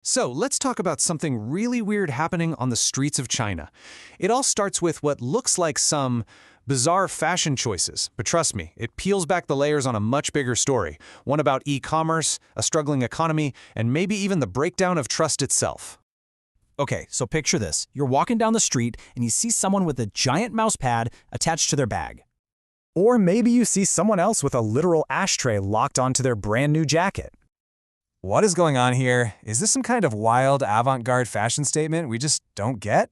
So let's talk about something really weird happening on the streets of China. It all starts with what looks like some bizarre fashion choices, but trust me, it peels back the layers on a much bigger story, one about e-commerce, a struggling economy, and maybe even the breakdown of trust itself. Okay, so picture this. You're walking down the street and you see someone with a giant mouse pad attached to their bag. Or maybe you see someone else with a literal ashtray locked onto their brand new jacket. What is going on here? Is this some kind of wild avant-garde fashion statement we just don't get?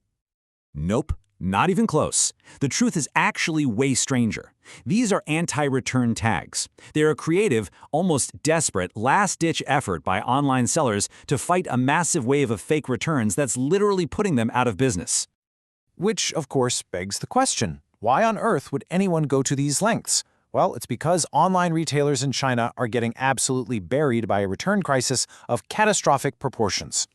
Nope, not even close. The truth is actually way stranger. These are anti-return tags. They're a creative, almost desperate, last-ditch effort by online sellers to fight a massive wave of fake returns that's literally putting them out of business. Which, of course, begs the question, why on earth would anyone go to these lengths? Well, it's because online retailers in China are getting absolutely buried by a return crisis of catastrophic proportions.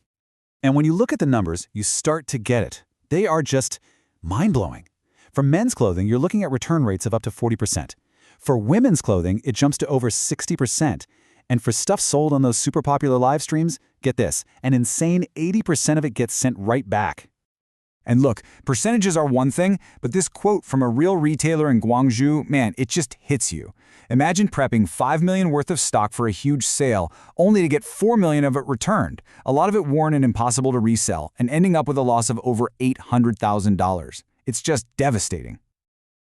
And when you look at the numbers, you start to get it. They are just mind-blowing. For men's clothing, you're looking at return rates of up to 40%. For women's clothing, it jumps to over 60%. And for stuff sold on those super popular live streams, get this, an insane 80% of it gets sent right back. And look, percentages are one thing, but this quote from a real retailer in Guangzhou, man, it just hits you. Imagine prepping $5 million worth of stock for a huge sale, only to get $4 million of it returned, a lot of it worn and impossible to resell, and ending up with a loss of over $800,000. It's just devastating.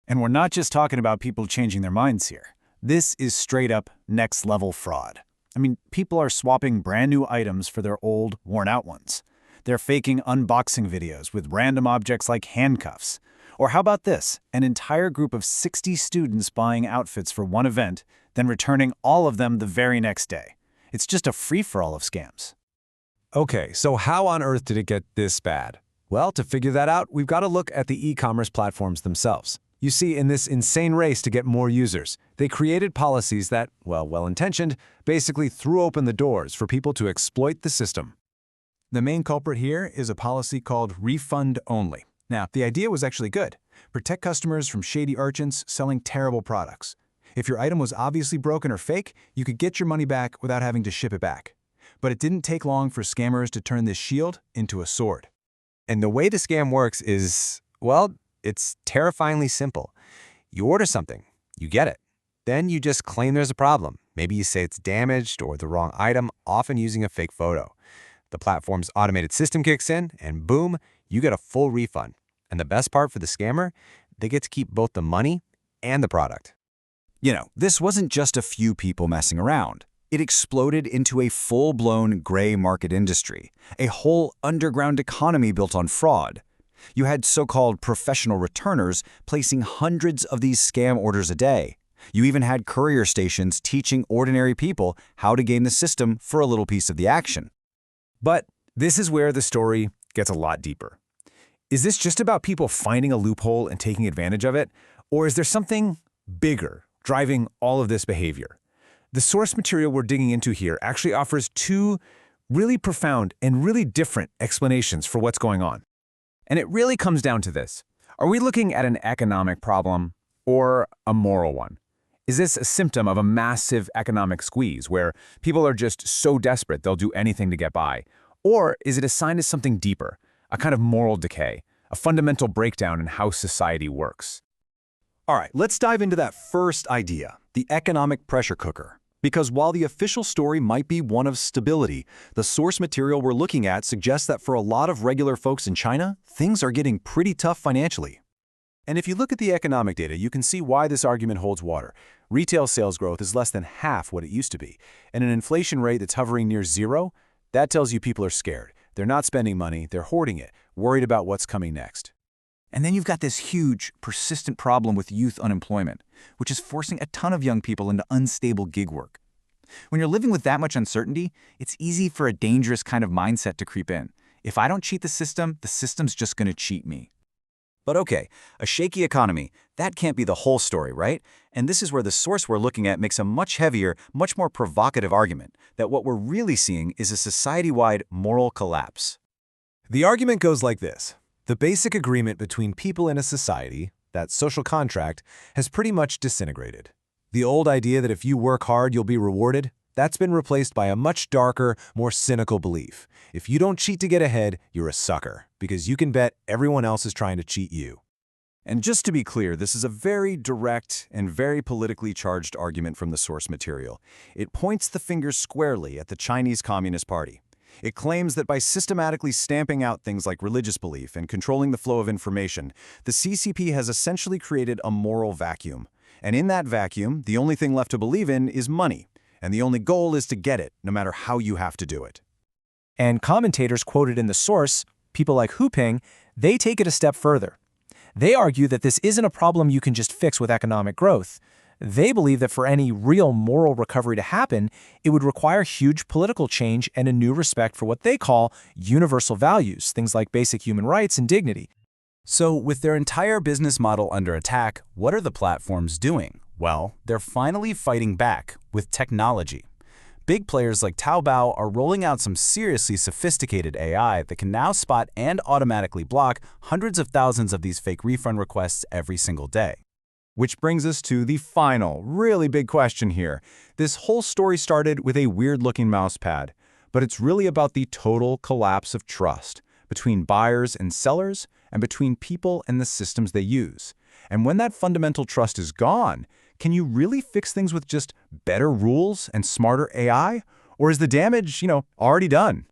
And we're not just talking about people changing their minds here. This is straight-up next-level fraud. I mean, people are swapping brand new items for their old, worn-out ones. They're faking unboxing videos with random objects like handcuffs. Or how about this? An entire group of 60 students buying outfits for one event, then returning all of them the very next day. It's just a free-for-all of scams. Okay, so how on earth did it get this bad? Well, to figure that out, we've got to look at the e-commerce platforms themselves. You see, in this insane race to get more users, they created policies that, well-intentioned, basically threw open the doors for people to exploit the system. The main culprit here is a policy called refund only. Now, the idea was actually good. Protect customers from shady urchins selling terrible products. If your item was obviously broken or fake, you could get your money back without having to ship it back. But it didn't take long for scammers to turn this shield into a sword. And the way the scam works is, well, it's terrifyingly simple. You order something, you get it. Then you just claim there's a problem. Maybe you say it's damaged or the wrong item, often using a fake photo. The platform's automated system kicks in, and boom, you get a full refund. And the best part for the scammer, they get to keep both the money and the product. You know, this wasn't just a few people messing around. It exploded into a full-blown gray market industry, a whole underground economy built on fraud. You had so-called professional returners placing hundreds of these scam orders a day. You even had courier stations teaching ordinary people how to game the system for a little piece of the action. But this is where the story gets a lot deeper. Is this just about people finding a loophole and taking advantage of it? Or is there something bigger driving all of this behavior? The source material we're digging into here actually offers two really profound and really different explanations for what's going on. And it really comes down to this. Are we looking at an economic problem or a moral one? Is this a symptom of a massive economic squeeze where people are just so desperate they'll do anything to get by? Or is it a sign of something deeper, a kind of moral decay, a fundamental breakdown in how society works? All right, let's dive into that first idea, the economic pressure cooker. Because while the official story might be one of stability, the source material we're looking at suggests that for a lot of regular folks in China, things are getting pretty tough financially. And if you look at the economic data, you can see why this argument holds water. Retail sales growth is less than half what it used to be, and an inflation rate that's hovering near zero, that tells you people are scared. They're not spending money, they're hoarding it, worried about what's coming next. And then you've got this huge, persistent problem with youth unemployment, which is forcing a ton of young people into unstable gig work. When you're living with that much uncertainty, it's easy for a dangerous kind of mindset to creep in. If I don't cheat the system's just going to cheat me. But okay, a shaky economy, that can't be the whole story, right? And this is where the source we're looking at makes a much heavier, much more provocative argument that what we're really seeing is a society-wide moral collapse. The argument goes like this. The basic agreement between people in a society, that social contract, has pretty much disintegrated. The old idea that if you work hard, you'll be rewarded, That's been replaced by a much darker, more cynical belief. If you don't cheat to get ahead, you're a sucker, because you can bet everyone else is trying to cheat you. And just to be clear, this is a very direct and very politically charged argument from the source material. It points the finger squarely at the Chinese Communist Party. It claims that by systematically stamping out things like religious belief and controlling the flow of information, the CCP has essentially created a moral vacuum. And in that vacuum, the only thing left to believe in is money. And the only goal is to get it, no matter how you have to do it. And commentators quoted in the source, people like Hu Ping, they take it a step further. They argue that this isn't a problem you can just fix with economic growth. They believe that for any real moral recovery to happen, it would require huge political change and a new respect for what they call universal values, things like basic human rights and dignity. So, with their entire business model under attack, what are the platforms doing? Well, they're finally fighting back with technology. Big players like Taobao are rolling out some seriously sophisticated AI that can now spot and automatically block hundreds of thousands of these fake refund requests every single day. Which brings us to the final, really big question here. This whole story started with a weird-looking mouse pad, but it's really about the total collapse of trust between buyers and sellers and between people and the systems they use. And when that fundamental trust is gone, can you really fix things with just better rules and smarter AI? Or is the damage, already done?